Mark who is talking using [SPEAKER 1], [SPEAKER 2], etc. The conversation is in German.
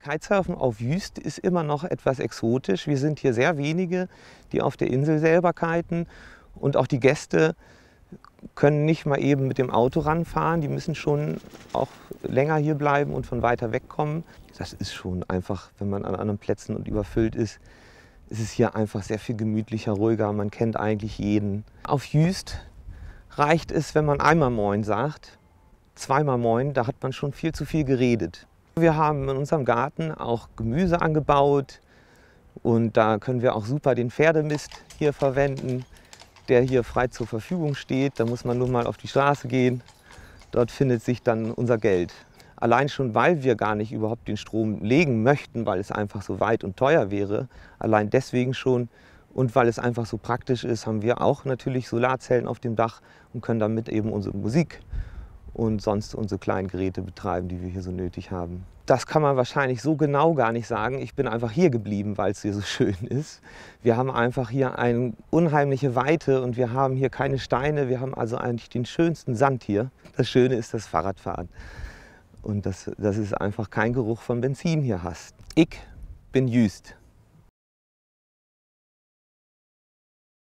[SPEAKER 1] Kitesurfen auf Jüst ist immer noch etwas exotisch. Wir sind hier sehr wenige, die auf der Insel selber kiten. Und auch die Gäste können nicht mal eben mit dem Auto ranfahren. Die müssen schon auch länger hier bleiben und von weiter weg kommen. Das ist schon einfach, wenn man an anderen Plätzen und überfüllt ist, ist es hier einfach sehr viel gemütlicher, ruhiger. Man kennt eigentlich jeden. Auf Jüst reicht es, wenn man einmal Moin sagt. Zweimal Moin, da hat man schon viel zu viel geredet. Wir haben in unserem Garten auch Gemüse angebaut und da können wir auch super den Pferdemist hier verwenden, der hier frei zur Verfügung steht. Da muss man nur mal auf die Straße gehen. Dort findet sich dann unser Geld. Allein schon, weil wir gar nicht überhaupt den Strom legen möchten, weil es einfach so weit und teuer wäre, allein deswegen schon und weil es einfach so praktisch ist, haben wir auch natürlich Solarzellen auf dem Dach und können damit eben unsere Musik und sonst unsere kleinen Geräte betreiben, die wir hier so nötig haben. Das kann man wahrscheinlich so genau gar nicht sagen. Ich bin einfach hier geblieben, weil es hier so schön ist. Wir haben einfach hier eine unheimliche Weite und wir haben hier keine Steine. Wir haben also eigentlich den schönsten Sand hier. Das Schöne ist das Fahrradfahren und dass es einfach keinen Geruch von Benzin hier hast. Ich bin Jüst.